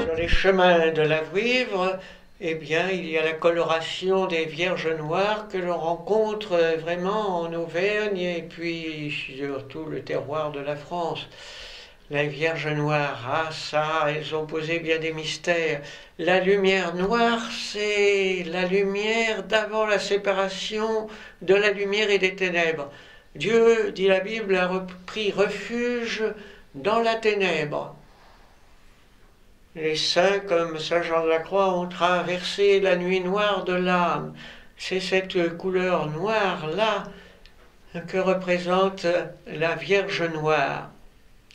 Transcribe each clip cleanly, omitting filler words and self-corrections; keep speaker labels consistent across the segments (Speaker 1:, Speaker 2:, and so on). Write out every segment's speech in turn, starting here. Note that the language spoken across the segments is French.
Speaker 1: Sur les chemins de la Vouivre, eh bien, il y a la coloration des Vierges noires que l'on rencontre vraiment en Auvergne et puis sur tout le terroir de la France. Les Vierges noires, ah ça, elles ont posé bien des mystères. La lumière noire, c'est la lumière d'avant la séparation de la lumière et des ténèbres. Dieu, dit la Bible, a pris refuge dans la ténèbre. Les saints, comme saint Jean de la Croix, ont traversé la nuit noire de l'âme. C'est cette couleur noire-là que représente la Vierge noire.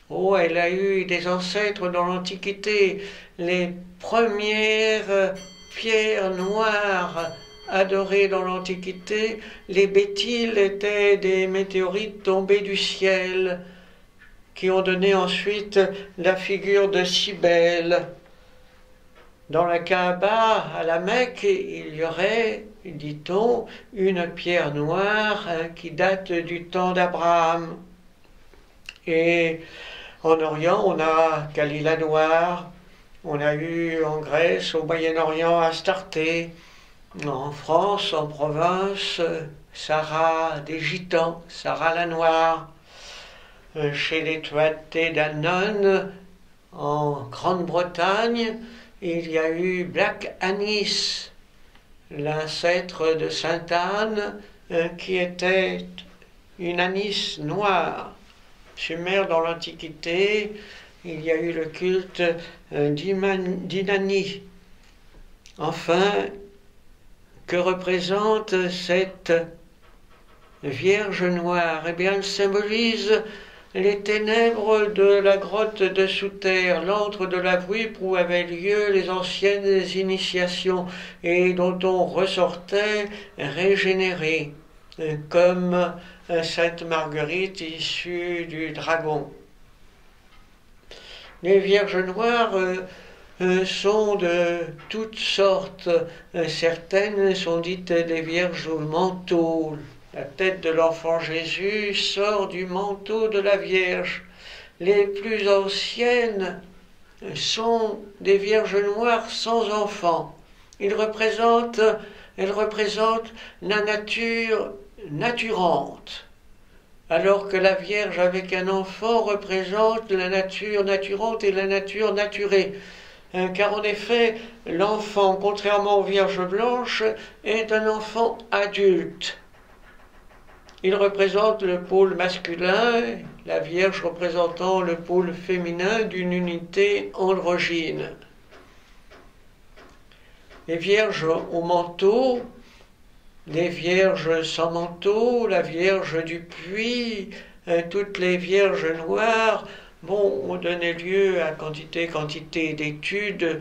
Speaker 1: Oh, elle a eu des ancêtres dans l'Antiquité. Les premières pierres noires adorées dans l'Antiquité, les bétyles étaient des météorites tombés du ciel, qui ont donné ensuite la figure de Cybèle. Dans la Kaaba, à la Mecque, il y aurait, dit-on, une pierre noire qui date du temps d'Abraham. Et en Orient, on a Kalila noire, on a eu en Grèce, au Moyen-Orient, Astarté, en France, en province, Sarah des Gitans, Sarah la Noire. Chez les Tuatha Dé Danann, en Grande-Bretagne, il y a eu Black Anis, l'ancêtre de Sainte Anne, qui était une anis noire. Sumer dans l'Antiquité, il y a eu le culte d'Inanni. Enfin, que représente cette Vierge noire? Eh bien, elle symbolise les ténèbres de la grotte de Sous-Terre, l'antre de la Vouivre où avaient lieu les anciennes initiations et dont on ressortait régénéré, comme Sainte Marguerite issue du dragon. Les Vierges noires sont de toutes sortes. Certaines sont dites des Vierges au manteau. La tête de l'enfant Jésus sort du manteau de la Vierge. Les plus anciennes sont des Vierges noires sans enfants. Elles représentent la nature naturante, alors que la Vierge avec un enfant représente la nature naturante et la nature naturée. Car en effet, l'enfant, contrairement aux Vierges blanches, est un enfant adulte. Il représente le pôle masculin, la Vierge représentant le pôle féminin d'une unité androgyne. Les Vierges au manteau, les Vierges sans manteau, la Vierge du puits, toutes les Vierges noires, ont donné lieu à quantité d'études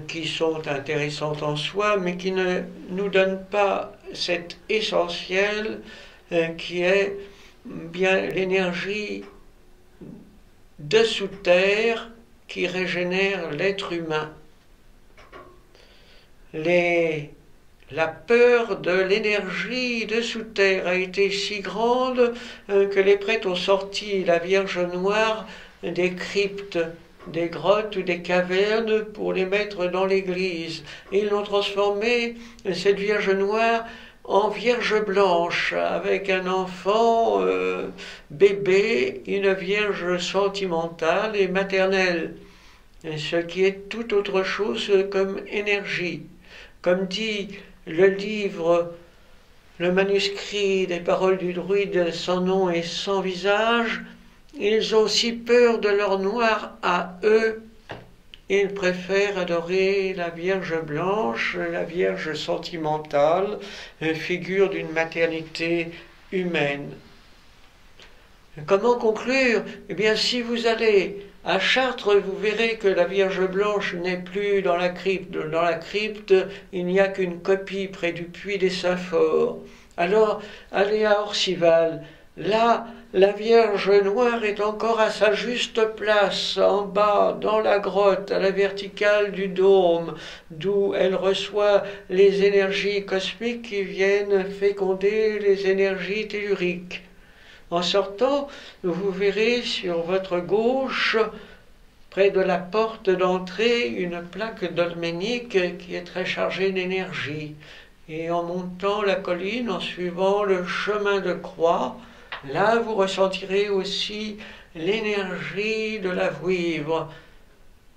Speaker 1: qui sont intéressantes en soi, mais qui ne nous donnent pas cet essentiel qui est bien l'énergie de sous terre qui régénère l'être humain. La peur de l'énergie de sous terre a été si grande que les prêtres ont sorti la Vierge noire des cryptes, des grottes ou des cavernes pour les mettre dans l'église. Et ils l'ont transformée, cette Vierge noire, en Vierge blanche, avec un enfant bébé, une Vierge sentimentale et maternelle, ce qui est tout autre chose comme énergie. Comme dit le livre, le manuscrit des paroles du druide sans nom et sans visage, ils ont si peur de leur noir à eux, ils préfèrent adorer la Vierge blanche, la Vierge sentimentale, figure d'une maternité humaine. Comment conclure? Eh bien, si vous allez à Chartres, vous verrez que la Vierge blanche n'est plus dans la crypte. Dans la crypte, il n'y a qu'une copie près du puits des Saints-Forts. Alors, allez à Orcival. Là, la Vierge noire est encore à sa juste place, en bas, dans la grotte, à la verticale du dôme, d'où elle reçoit les énergies cosmiques qui viennent féconder les énergies telluriques. En sortant, vous verrez sur votre gauche près de la porte d'entrée, une plaque dolménique qui est très chargée d'énergie. Et en montant la colline, en suivant le chemin de croix, là vous ressentirez aussi l'énergie de la vouivre.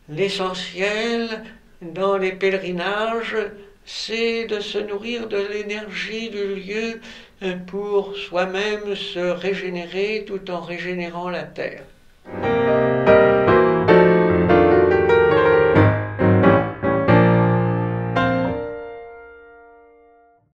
Speaker 1: L'essentiel dans les pèlerinages, c'est de se nourrir de l'énergie du lieu pour soi-même se régénérer tout en régénérant la terre.